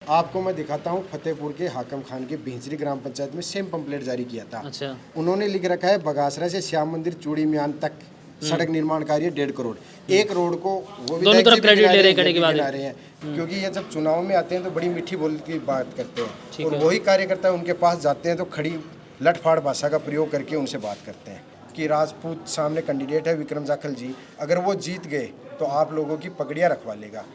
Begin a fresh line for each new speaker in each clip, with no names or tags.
आपको मैं दिखाता हूँ, फतेहपुर के हाकम खान के भेंचरी ग्राम पंचायत में सेम पंपलेट जारी किया था।
अच्छा।
उन्होंने लिख रखा है बगासरा से श्याम मंदिर चूड़ी म्यान तक सड़क निर्माण कार्य 1.5 करोड़। एक रोड को वो भी
दोनों तरफ क्रेडिट ले रहे हैं,
गिना रहे हैं, क्योंकि ये जब चुनाव में आते हैं तो बड़ी मीठी बोल की बात करते हैं, और वही कार्यकर्ता उनके पास जाते हैं तो खड़ी लठफाड़ भाषा का प्रयोग करके उनसे बात करते हैं कि राजपूत सामने कैंडिडेट है विक्रम जाखल जी, अगर वो जीत गए तो आप लोगों की पगड़ियाँ रखवा लेगा।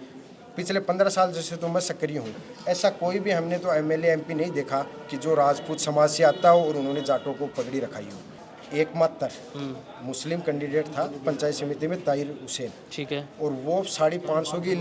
पिछले 15 साल जैसे तो मैं सक्रिय हूँ, ऐसा कोई भी हमने तो एमएलए एमपी नहीं देखा कि जो राजपूत समाज से आता हो और उन्होंने जाटों को पगड़ी रखाई हो। एकमात्र मुस्लिम कैंडिडेट था पंचायत समिति में ताहिर हुसैन,
ठीक है,
और वो 550 की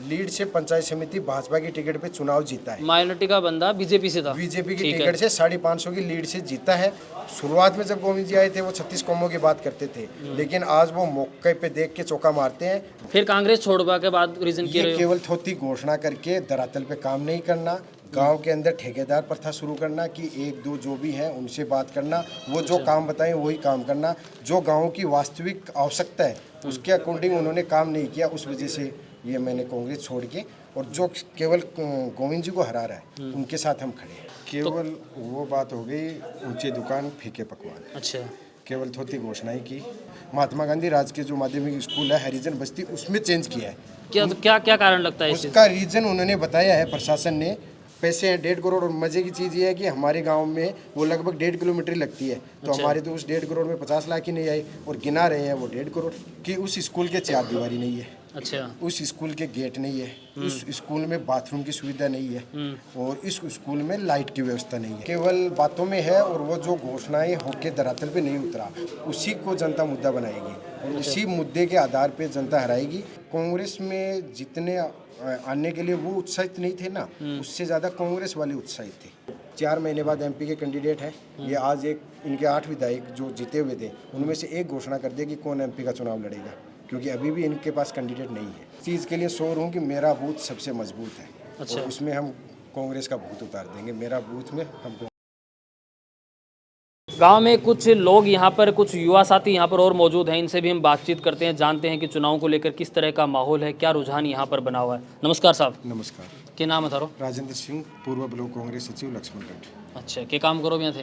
लीड से पंचायत समिति भाजपा की टिकट पे चुनाव जीता है।
माइनॉरिटी का बंदा बीजेपी से था,
बीजेपी की टिकट से 550 की लीड से जीता है। शुरुआत में जब गोविंद जी आए थे वो 36 कौमों की बात करते थे, लेकिन आज वो मौके पे देख के चौका मारते हैं।
फिर कांग्रेस छोड़वा के बाद रीजन
ये केवल थोती घोषणा करके धरातल पे काम नहीं करना, गांव के अंदर ठेकेदार प्रथा शुरू करना कि एक दो जो भी हैं उनसे बात करना, वो जो काम बताएं वही काम करना, जो गाँव की वास्तविक आवश्यकता है उसके अकॉर्डिंग उन्होंने काम नहीं किया। उस वजह से ये मैंने कांग्रेस छोड़ के, और जो केवल गोविंद जी को हरा रहा है उनके साथ हम खड़े हैं। केवल वो बात हो गई ऊंची दुकान फीके पकवान,
अच्छा,
केवल थोती घोषणाएं की। महात्मा गांधी राजकीय जो माध्यमिक स्कूल है हरिजन बस्ती, उसमें चेंज किया है।
क्या क्या कारण लगता है इस
उसका रीजन उन्होंने बताया है, प्रशासन ने। पैसे हैं 1.5 करोड़, और मजे की चीज़ ये है कि हमारे गांव में वो लगभग 1.5 किलोमीटर लगती है, तो हमारे तो उस 1.5 करोड़ में 50 लाख ही नहीं आए, और गिना रहे हैं वो 1.5 करोड़ कि उस स्कूल के 4 दीवारी नहीं है,
अच्छा,
उस स्कूल के गेट नहीं है, उस स्कूल में बाथरूम की सुविधा नहीं है, और इस स्कूल में लाइट की व्यवस्था नहीं है। केवल बातों में है, और वो जो घोषणाएं होके धरातल पे नहीं उतरा, उसी को जनता मुद्दा बनाएगी, और उसी मुद्दे के आधार पे जनता हराएगी। कांग्रेस में जितने आने के लिए वो उत्साहित नहीं थे ना, उससे ज़्यादा कांग्रेस वाले उत्साहित थे। 4 महीने बाद एमपी के कैंडिडेट हैं ये। आज एक इनके 8 विधायक जो जीते हुए थे उनमें से एक घोषणा कर दिया कि कौन एमपी का चुनाव लड़ेगा, क्योंकि अभी भी इनके पास कैंडिडेट नहीं है। इस चीज़ के लिए शोर हूँ कि मेरा बूथ सबसे मजबूत है,
अच्छा,
और उसमें हम कांग्रेस का भूत उतार देंगे। मेरा बूथ में हम
गांव में कुछ लोग यहाँ पर, कुछ युवा साथी यहाँ पर और मौजूद हैं, इनसे भी हम बातचीत करते हैं, जानते हैं कि चुनाव को लेकर किस तरह का माहौल है, क्या रुझान यहाँ पर बना हुआ है। नमस्कार साहब।
नमस्कार।
क्या नाम है थारो?
राजेंद्र सिंह, पूर्व ब्लॉक कांग्रेस सचिव लक्ष्मणगढ़।
अच्छा, क्या काम करो यहाँ थे?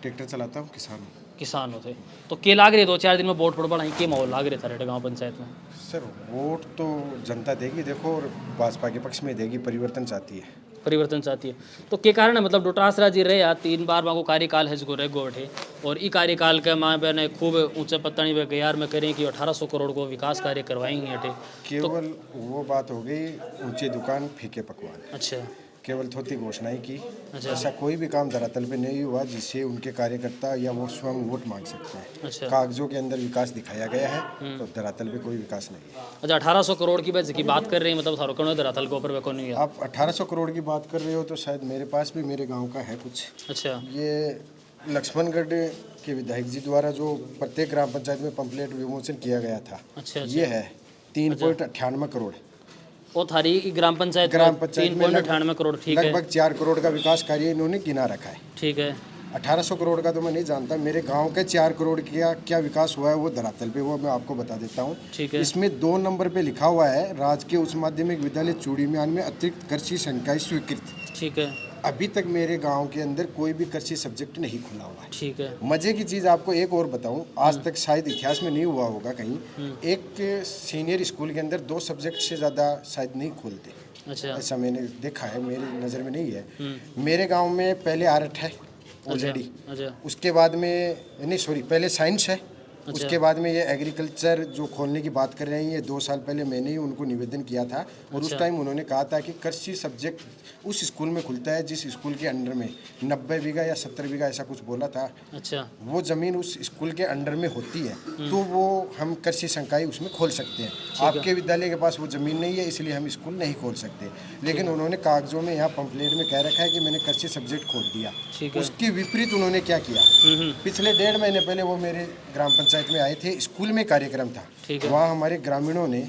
ट्रैक्टर चलाता हूँ, किसान हूँ।
किसान होते तो के लाग रहे 2-4 दिन में वोट पड़ पड़ा के माहौल लाग रहे था रेटा गाँव पंचायत में?
सर वोट तो जनता देगी, देखो, और भाजपा के पक्ष में देगी, परिवर्तन चाहती है।
परिवर्तन चाहती है तो के कारण है, मतलब डोटासरा जी रहे 3 बार मांगो कार्यकाल है जो रह गोठे, और ई कार्यकाल के माँ ने खूब ऊंचे पत्तनी वे गयार में करें कि 1800 करोड़ को विकास कार्य करवाएंगे अटे।
केवल वो बात हो गई ऊंची दुकान फीके पकवान,
अच्छा,
केवल थोती घोषणाएं की।
अच्छा,
ऐसा कोई भी काम धरातल पे नहीं हुआ जिससे उनके कार्यकर्ता या वो स्वयं वोट मांग सकते हैं।
अच्छा,
कागजों के अंदर विकास दिखाया गया है, तो धरातल पे कोई विकास नहीं है।
अच्छा, 1800 करोड़ की वजह की बात कर रहे हैं, मतलब थारो कौन धरातल के ऊपर वे कौन?
आप 1800 करोड़ की बात कर रहे हो तो शायद मेरे पास भी मेरे गाँव का है कुछ।
अच्छा,
ये लक्ष्मणगढ़ के विधायक जी द्वारा जो प्रत्येक ग्राम पंचायत में पंपलेट विमोचन किया गया था,
अच्छा,
ये है 3.98 करोड़।
वो थारी ग्राम पंचायत 3.98 करोड़, ठीक है,
लगभग 4 करोड़ का विकास कार्य इन्होंने गिना रखा है।
ठीक है,
1800 करोड़ का तो मैं नहीं जानता, मेरे गांव के 4 करोड़ का क्या विकास हुआ है वो धरातल पे, वो मैं आपको बता देता हूँ।
ठीक है,
इसमें 2 नंबर पे लिखा हुआ है राजकीय उच्च माध्यमिक विद्यालय चूड़ी म्यान में अतिरिक्त कृषि संकाय स्वीकृत।
ठीक है,
अभी तक मेरे गांव के अंदर कोई भी कृषि सब्जेक्ट नहीं खुला हुआ है।
ठीक है,
मजे की चीज़ आपको एक और बताऊं, आज तक शायद इतिहास में नहीं हुआ होगा कहीं, एक सीनियर स्कूल के अंदर 2 सब्जेक्ट से ज़्यादा शायद नहीं खोलते।
अच्छा,
ऐसा मैंने देखा है, मेरी नज़र में नहीं है। मेरे गांव में पहले आर्ट है ऑलरेडी,
अच्छा,
उसके बाद में नहीं सॉरी पहले साइंस है, उसके बाद में ये एग्रीकल्चर जो खोलने की बात कर रहे हैं, ये 2 साल पहले मैंने ही उनको निवेदन किया था, और उस टाइम उन्होंने कहा था कि कृषि सब्जेक्ट उस स्कूल में खुलता है जिस स्कूल के अंडर में 90 बीघा या 70 बीघा ऐसा कुछ बोला था,
अच्छा,
वो ज़मीन उस स्कूल के अंडर में होती है, तो वो हम कृषि संकाय उसमें खोल सकते हैं। आपके विद्यालय के पास वो ज़मीन नहीं है, इसलिए हम स्कूल नहीं खोल सकते। लेकिन उन्होंने कागजों में यहाँ पंपलेट में कह रखा है कि मैंने कृषि सब्जेक्ट खोल दिया। उसके विपरीत उन्होंने क्या किया, पिछले 1.5 महीने पहले वो मेरे ग्राम पंचायत में आए थे, स्कूल में कार्यक्रम था, वहाँ हमारे ग्रामीणों ने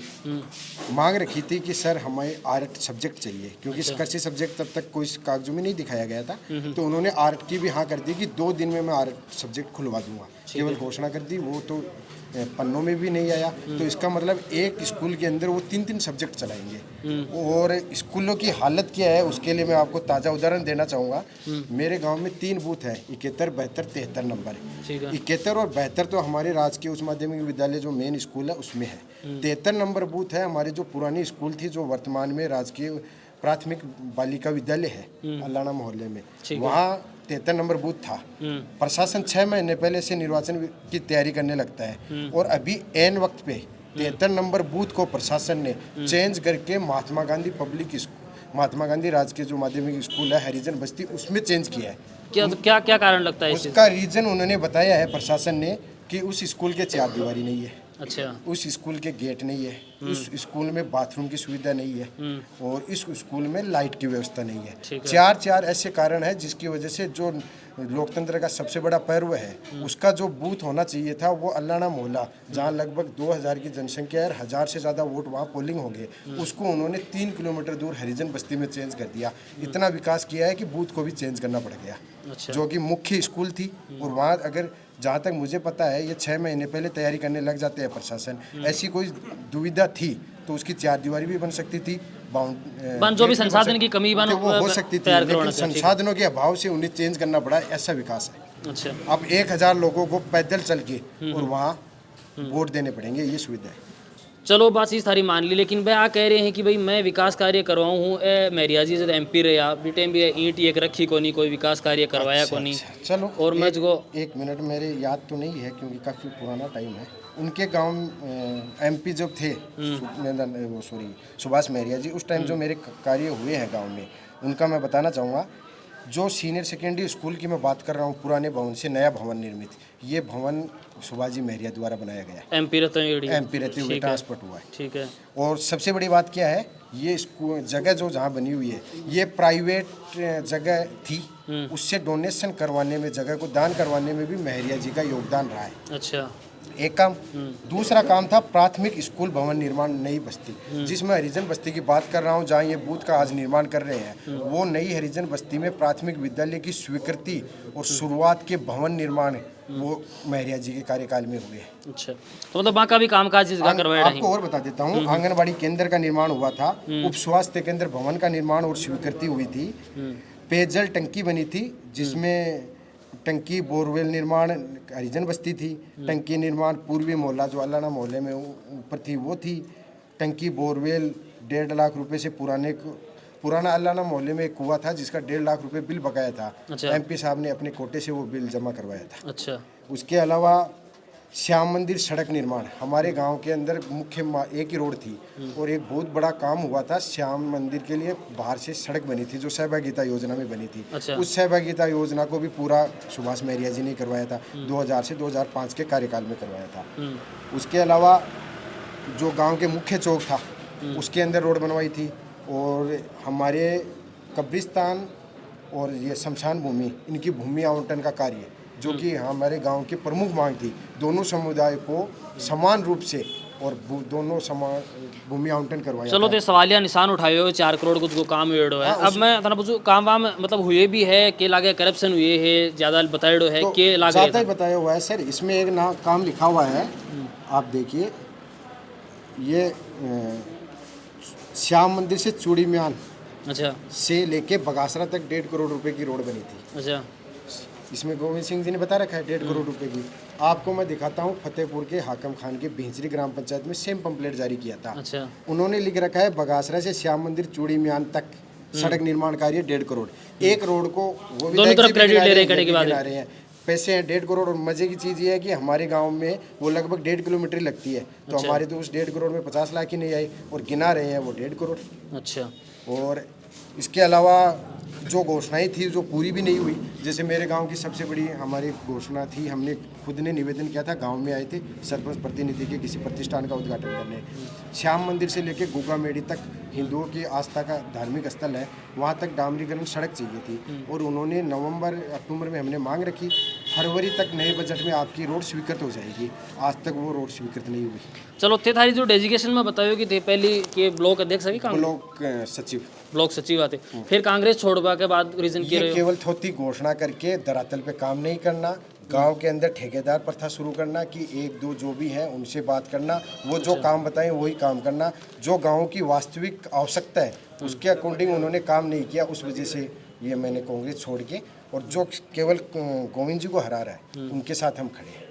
मांग रखी थी कि सर हमें आर्ट सब्जेक्ट चाहिए, क्योंकि कृषि सब्जेक्ट तब तक कोई कागजों में नहीं दिखाया गया था। तो उन्होंने आर्ट की भी हाँ कर दी कि 2 दिन में मैं आर्ट सब्जेक्ट खुलवा दूंगा, केवल घोषणा कर दी। वो तो पन्नों में भी नहीं आया। तो इसका मतलब एक स्कूल के अंदर वो 3-3 सब्जेक्ट चलाएंगे। और स्कूलों की हालत क्या है उसके लिए मैं आपको ताज़ा उदाहरण देना चाहूँगा। मेरे गांव में 3 बूथ है, 71, 72, 73 नंबर।
ठीक है।
71 और 72 तो हमारे राजकीय उच्च माध्यमिक विद्यालय जो मेन स्कूल है उसमें है। 73 नंबर बूथ है हमारी जो पुरानी स्कूल थी, जो वर्तमान में राजकीय प्राथमिक बालिका विद्यालय है अल्लाना मोहल्ले में, वहाँ 73 नंबर बूथ था। प्रशासन 6 महीने पहले से निर्वाचन की तैयारी करने लगता है और अभी एन वक्त पे 73 नंबर बूथ को प्रशासन ने चेंज करके महात्मा गांधी महात्मा गांधी राजकीय जो माध्यमिक स्कूल है हरिजन बस्ती उसमें चेंज किया है।
क्या क्या क्या कारण लगता है इसे?
उसका रीजन उन्होंने बताया है प्रशासन ने कि उस स्कूल के चार दीवारी नहीं है,
अच्छा।
उस स्कूल के गेट नहीं है, उस स्कूल में बाथरूम की सुविधा नहीं है और इस स्कूल में लाइट की व्यवस्था नहीं है। चार ऐसे कारण है जिसकी वजह से जो लोकतंत्र का सबसे बड़ा पर्व है उसका जो बूथ होना चाहिए था वो अल्लाना मोहल्ला, जहाँ लगभग 2000 की जनसंख्या है, 1000 से ज़्यादा वोट वहाँ पोलिंग होंगे, उसको उन्होंने 3 किलोमीटर दूर हरिजन बस्ती में चेंज कर दिया। इतना विकास किया है कि बूथ को भी चेंज करना पड़ गया।
अच्छा।
जो कि मुख्य स्कूल थी और वहाँ अगर जहाँ तक मुझे पता है ये 6 महीने पहले तैयारी करने लग जाते हैं प्रशासन। ऐसी कोई दुविधा थी तो उसकी चार दीवारी भी बन सकती थी,
जो भी संसाधन की कमी बन
वो हो सकती थी, लेकिन संसाधनों के अभाव से उन्हें चेंज करना पड़ा। ऐसा विकास है।
अच्छा।
अब 1000 लोगों को पैदल चल के और वहाँ वोट देने पड़ेंगे, ये सुविधा है।
चलो बात इस सारी मान ली, लेकिन भाई आ कह रहे हैं कि भाई मैं विकास कार्य करवाऊँ हूँ ए मेरिया जी से MP रहा बीटेम भी ईंट एक रखी को नहीं, कोई विकास कार्य करवाया को नहीं।
चलो
और मैं जो
1 मिनट मेरे याद तो नहीं है क्योंकि काफ़ी पुराना टाइम है। उनके गांव MP जब थे वो सुभाष मेहरिया जी, उस टाइम जो मेरे कार्य हुए हैं गांव में उनका मैं बताना चाहूँगा। जो सीनियर सेकेंडरी स्कूल की मैं बात कर रहा हूँ, पुराने भवन से नया भवन निर्मित, ये भवन सुभाष जी मेहरिया द्वारा बनाया गया।
MP रहते
हुए ट्रांसपोर्ट हुआ है।
ठीक है।
और सबसे बड़ी बात क्या है, ये जगह जो जहाँ बनी हुई है ये प्राइवेट जगह थी, उससे डोनेशन करवाने में, जगह को दान करवाने में भी मेहरिया जी का योगदान रहा है।
अच्छा।
एक काम। दूसरा काम था प्राथमिक स्कूल भवन निर्माण नई बस्ती, जिसमें हरिजन बस्ती की बात कर रहा हूँ, जहाँ ये बूथ का आज निर्माण कर रहे हैं, वो नई हरिजन बस्ती में प्राथमिक विद्यालय की स्वीकृति और शुरुआत के भवन निर्माण वो मेहरिया जी के कार्यकाल में हुए।
अच्छा, तो मतलब वहाँ का भी कामकाज इसका करवाया है।
आपको और बता देता हूँ, आंगनबाड़ी केंद्र का निर्माण हुआ था, उप स्वास्थ्य केंद्र भवन का निर्माण और स्वीकृति हुई थी, पेयजल टंकी बनी थी जिसमें टंकी बोरवेल निर्माण हरिजन बस्ती थी, टंकी निर्माण पूर्वी मोहल्ला जो अल्लाना मोहल्ले में ऊपर थी वो थी, टंकी बोरवेल 1.5 लाख रुपए से पुराना अल्लाना मोहल्ले में एक कुआं था जिसका 1.5 लाख रुपए बिल बकाया था।
अच्छा।
MP साहब ने अपने कोटे से वो बिल जमा करवाया था।
अच्छा।
उसके अलावा श्याम मंदिर सड़क निर्माण, हमारे गांव के अंदर मुख्य एक ही रोड थी और एक बहुत बड़ा काम हुआ था श्याम मंदिर के लिए, बाहर से सड़क बनी थी जो सहभागिता योजना में बनी थी।
अच्छा।
उस सहभागिता योजना को भी पूरा सुभाष मेहरिया जी ने करवाया था, 2000 से 2005 के कार्यकाल में करवाया था। उसके अलावा जो गाँव के मुख्य चौक था उसके अंदर रोड बनवाई थी और हमारे कब्रिस्तान और ये शमशान भूमि, इनकी भूमि आवंटन का कार्य जो कि हमारे गांव की प्रमुख मांग थी, दोनों समुदाय को समान रूप से और दोनों समान भूमि आवंटन करवाया।
चलो तो सवालिया निशान उठाए हो 4 करोड़ कुछ को काम हुए है। अब मैं तना पूछूं काम वाम मतलब हुए भी है के लागे करप्शन हुए है, ज्यादा बताएड़ो है के लागे
ज्यादा ही बताया हुआ है सर। इसमें एक ना काम लिखा हुआ है, आप देखिए, ये श्याम मंदिर से चूड़ी म्यान
अच्छा
से लेके बगासरा तक 1.5 करोड़ रुपए की रोड बनी थी।
अच्छा।
इसमें गोविंद सिंह जी ने बता रखा है 1.5 करोड़ रुपए की। आपको मैं दिखाता हूँ, फतेहपुर के हाकम खान के भिंचरी ग्राम पंचायत में सेम पंपलेट जारी किया था।
अच्छा।
उन्होंने लिख रखा है बगासरा से श्याम मंदिर चूड़ी म्यान तक सड़क निर्माण कार्य 1.5 करोड़। एक रोड को वो
दोनों तरफ क्रेडिट ले
रहे हैं, पैसे हैं 1.5 करोड़। और मजे की चीज़ ये है कि हमारे गांव में वो लगभग 1.5 किलोमीटर लगती है, तो हमारे तो उस 1.5 करोड़ में 50 लाख ही नहीं आए और गिना रहे हैं वो 1.5 करोड़।
अच्छा।
और इसके अलावा जो घोषणाएं थी जो पूरी भी नहीं हुई, जैसे मेरे गांव की सबसे बड़ी हमारी घोषणा थी, हमने खुद ने निवेदन किया था, गांव में आए थे सरपंच प्रतिनिधि के किसी प्रतिष्ठान का उद्घाटन करने। श्याम मंदिर से लेकर गोगा मेड़ी तक हिंदुओं की आस्था का धार्मिक स्थल है, वहाँ तक डामरीकरण सड़क चाहिए थी और उन्होंने नवंबर अक्टूबर में हमने मांग रखी, फरवरी तक नए बजट में आपकी रोड स्वीकृत हो जाएगी। आज तक वो रोड स्वीकृत नहीं हुई।
चलो थे थारी जो डेजिग्नेशन में बतायो कि थे पहली के ब्लॉक अध्यक्ष है कि ब्लॉक सचिव आते, फिर कांग्रेस छोड़वा के बाद रीजन
ये केवल थोती घोषणा करके धरातल पे काम नहीं करना, गांव के अंदर ठेकेदार प्रथा शुरू करना कि एक दो जो भी हैं उनसे बात करना, वो जो काम बताएं वही काम करना, जो गांव की वास्तविक आवश्यकता है उसके अकॉर्डिंग उन्होंने काम नहीं किया। उस वजह से ये मैंने कांग्रेस छोड़ के, और जो केवल गोविंद जी को हरा रहा है उनके साथ हम खड़े हैं।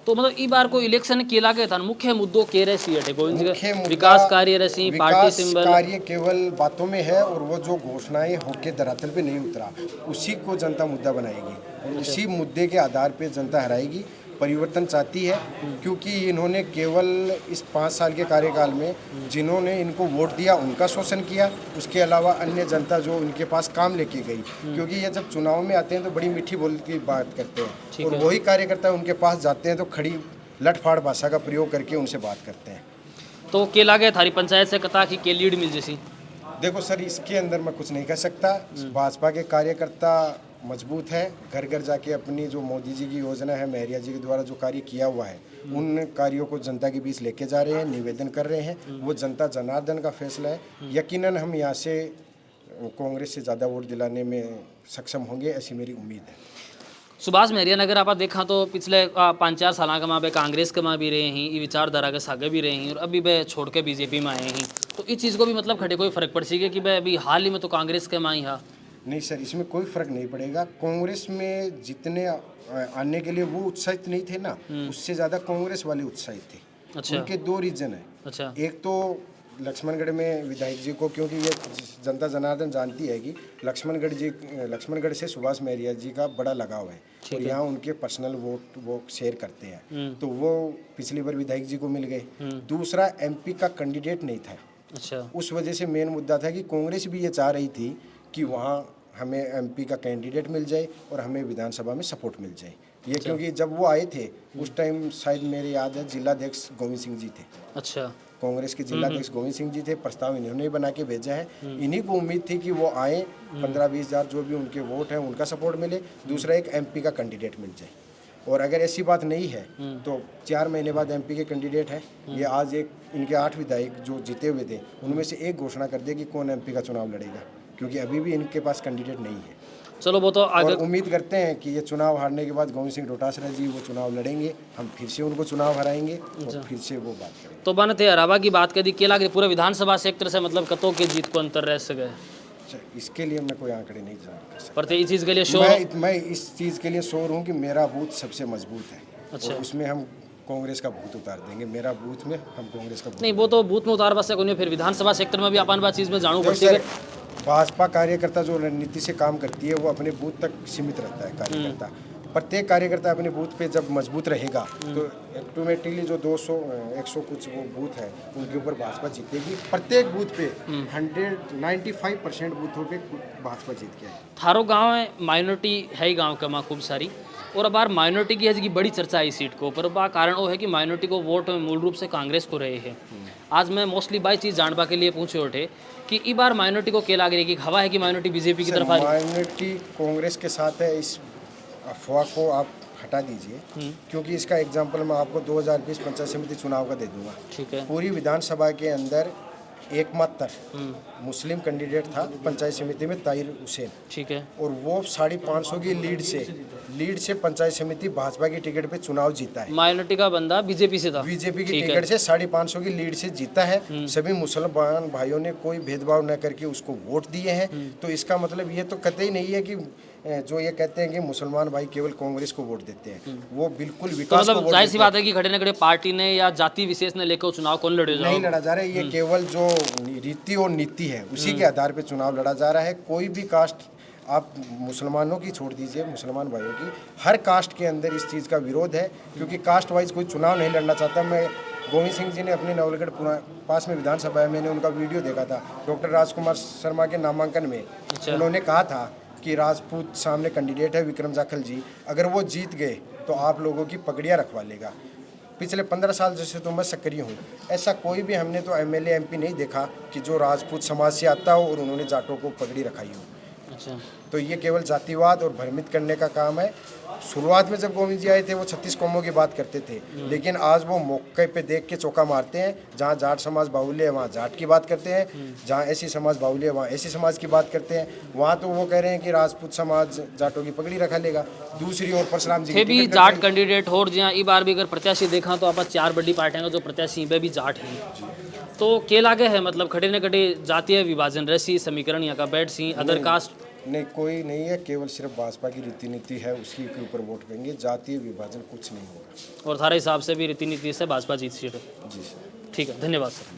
तो मतलब ई बार को इलेक्शन के लागे था मुख्य मुद्दों के रही है गोविंद जी
मुख्य
का
मुद्दा
विकास कार्य रही, पार्टी
विकास
सिंबल
कार्य केवल बातों में है, और वो जो घोषणाएं होके धरातल पे नहीं उतरा उसी को जनता मुद्दा बनाएगी, और उसी मुद्दे के आधार पे जनता हराएगी। परिवर्तन चाहती है, क्योंकि इन्होंने केवल इस 5 साल के कार्यकाल में जिन्होंने इनको वोट दिया उनका शोषण किया, उसके अलावा अन्य जनता जो इनके पास काम लेके गई, क्योंकि ये जब चुनाव में आते हैं तो बड़ी मीठी बोल की बात करते हैं, और वही कार्यकर्ता उनके पास जाते हैं तो खड़ी लठफाड़ भाषा का प्रयोग करके उनसे बात करते हैं।
तो के लागे थारी पंचायत से कथा की के लीड मिल जैसी?
देखो सर, इसके अंदर मैं कुछ नहीं कह सकता। भाजपा के कार्यकर्ता मजबूत है, घर घर जाके अपनी जो मोदी जी की योजना है, महरिया जी के द्वारा जो कार्य किया हुआ है उन कार्यों को जनता के बीच लेके जा रहे हैं, निवेदन कर रहे हैं। वो जनता जनार्दन का फैसला है। यकीनन हम यहाँ से कांग्रेस से ज़्यादा वोट दिलाने में सक्षम होंगे, ऐसी मेरी उम्मीद है।
सुभाष महरिया नगर आप देखा तो पिछले 5-4 साल का माँ बे कांग्रेस के माँ भी रहे हैं, ये विचारधारा के सागे भी रहे हैं, और अभी वे छोड़ के बीजेपी में आए हैं। तो इस चीज़ को भी मतलब खड़े कोई फर्क पड़ सके कि भाई अभी हाल ही में तो कांग्रेस के माँ ही हा?
नहीं सर, इसमें कोई फर्क नहीं पड़ेगा। कांग्रेस में जितने आने के लिए वो उत्साहित नहीं थे ना, उससे ज़्यादा कांग्रेस वाले उत्साहित थे।
अच्छा।
उनके 2 रीजन है।
अच्छा।
एक तो लक्ष्मणगढ़ में विधायक जी को, क्योंकि ये जनता जनार्दन जानती है कि लक्ष्मणगढ़ से सुभाष महरिया जी का बड़ा लगाव है, और यहाँ उनके पर्सनल वोट वो शेयर करते हैं, तो वो पिछली बार विधायक जी को मिल गए। दूसरा, एमपी का कैंडिडेट नहीं था।
अच्छा।
उस वजह से मेन मुद्दा था कि कांग्रेस भी ये चाह रही थी कि वहाँ हमें एमपी का कैंडिडेट मिल जाए और हमें विधानसभा में सपोर्ट मिल जाए। ये क्योंकि जब वो आए थे उस टाइम शायद मेरे याद है जिलाध्यक्ष गोविंद सिंह जी थे।
अच्छा।
कांग्रेस के जिलाध्यक्ष गोविंद सिंह जी थे। प्रस्ताव इन्होंने बना के भेजा है। इन्हीं को उम्मीद थी कि वो आए, 15-20 हज़ार जो भी उनके वोट हैं उनका सपोर्ट मिले, दूसरा एक एमपी का कैंडिडेट मिल जाए। और अगर ऐसी बात नहीं है तो 4 महीने बाद एमपी के कैंडिडेट हैं। ये आज एक इनके 8 विधायक जो जीते हुए थे उनमें से एक घोषणा कर दिया कि कौन एमपी का चुनाव लड़ेगा, क्योंकि अभी भी इनके पास कैंडिडेट नहीं है।
चलो वो तो आगे,
और उम्मीद करते हैं कि ये चुनाव हारने के बाद गोविंद सिंह डोटासरा जी वो चुनाव लड़ेंगे, हम फिर से उनको चुनाव हराएंगे और फिर से वो बात करेंगे।
तो बन थे हरावा की बात करी केला के पूरे विधानसभा क्षेत्र से मतलब कतों के जीत को अंतर रह सके?
अच्छा, इसके लिए मैं कोई आंकड़े नहीं जान कर सकता।
पर इस चीज़ के लिए श्योर
मैं इस चीज़ के लिए श्योर हूँ कि मेरा बूथ सबसे मजबूत है।
अच्छा।
और उसमें हम कांग्रेस का भूत उतार देंगे। मेरा बूथ में हम कांग्रेस का भूत
नहीं, वो तो बूथ में उतार बस से फिर विधानसभा क्षेत्र में भी अपन बात चीज़ में जानू पड़ती है।
भाजपा कार्यकर्ता जो रणनीति से काम करती है वो अपने बूथ तक सीमित रहता है। कार्यकर्ता प्रत्येक कार्यकर्ता अपने बूथ पे जब मजबूत रहेगा तो ऑटोमेटिकली जो 200-100 कुछ वो बूथ है उनके ऊपर भाजपा जीतेगी। प्रत्येक बूथ पे 95% बूथों पे भाजपा जीत के आएगी।
थारो गांव में माइनॉरिटी है ही गांव का माँ खूब सारी, और अब बार माइनॉरिटी की है की बड़ी चर्चा है सीट को, पर बा कारण वो है कि माइनॉरिटी को वोट मूल रूप से कांग्रेस को रहे हैं। आज मैं मोस्टली बाई चीज़ जानवा के लिए पूछे उठे कि इस बार माइनॉरिटी को क्या लग रही है कि हवा है कि माइनॉरिटी बीजेपी की तरफ आ रही है?
माइनॉरिटी कांग्रेस के साथ है, इस अफवाह को आप हटा दीजिए, क्योंकि इसका एग्जाम्पल मैं आपको 2020 पंचायत समिति चुनाव का दे दूंगा।
ठीक है।
पूरी विधानसभा के अंदर एकमात्र मुस्लिम कैंडिडेट था पंचायत समिति में, ताहिर हुसैन।
ठीक है।
और वो 550 की लीड से पंचायत समिति भाजपा की टिकट पे चुनाव जीता है।
माइनॉरिटी का बंदा बीजेपी से था।
बीजेपी की टिकट से 550 की लीड से जीता है। सभी मुसलमान भाइयों ने कोई भेदभाव न करके उसको वोट दिए हैं। तो इसका मतलब ये तो कतई नहीं है कि जो ये कहते हैं कि मुसलमान भाई केवल कांग्रेस को वोट देते हैं, वो बिल्कुल विकास
तो
को
मतलब
वोट
जाहिर सी
देते
बात है कि खड़े न खड़े पार्टी ने या जाति विशेष ने लेकर चुनाव कौन लड़े
हैं। नहीं लड़ा जा रहा है, ये केवल जो रीति और नीति है उसी के आधार पे चुनाव लड़ा जा रहा है। कोई भी कास्ट, आप मुसलमानों की छोड़ दीजिए, मुसलमान भाइयों की, हर कास्ट के अंदर इस चीज़ का विरोध है, क्योंकि कास्ट वाइज कोई चुनाव नहीं लड़ना चाहता। मैं गोविंद सिंह जी ने अपने नवलगढ़ पास में विधानसभा है, मैंने उनका वीडियो देखा था डॉक्टर राजकुमार शर्मा के नामांकन में। उन्होंने कहा था कि राजपूत सामने कैंडिडेट है विक्रम जाखल जी, अगर वो जीत गए तो आप लोगों की पगड़ियाँ रखवा लेगा। पिछले 15 साल जैसे तो मैं सक्रिय हूँ, ऐसा कोई भी हमने तो एमएलए एमपी नहीं देखा कि जो राजपूत समाज से आता हो और उन्होंने जाटों को पगड़ी रखाई हो।
अच्छा।
तो ये केवल जातिवाद और भ्रमित करने का काम है। शुरुआत में जब गोविंद जी आए थे वो 36 कौमों की बात करते थे, लेकिन आज वो मौके पे देख के चौका मारते हैं। जहाँ जाट समाज बाहुल्य है वहाँ जाट की बात करते हैं, जहाँ ऐसी समाज बाहुल्य है वहाँ ऐसी समाज की बात करते हैं। वहाँ तो वो कह रहे हैं कि राजपूत समाज जाटों की पगड़ी रखा लेगा। दूसरी ओर परशुराम जी
थे
की
भी
टिकट
जाट
कटाएंगे।
कैंडिडेट हो और जहाँ ई बार भी अगर प्रत्याशी देखा तो आप 4 बड़ी पार्टियां का जो प्रत्याशी वे भी जाट हैं। तो के लागे है मतलब खड़े न खड़े जातीय विभाजन रसी समीकरण यहाँ का बैठ सी अदर कास्ट
नहीं, कोई नहीं है, केवल सिर्फ भाजपा की रीति नीति है, उसी के ऊपर वोट करेंगे। जातीय विभाजन कुछ नहीं होगा।
और थारे हिसाब से भी रीति नीति से भाजपा जीत सीट है।
जी सर।
ठीक है, धन्यवाद सर।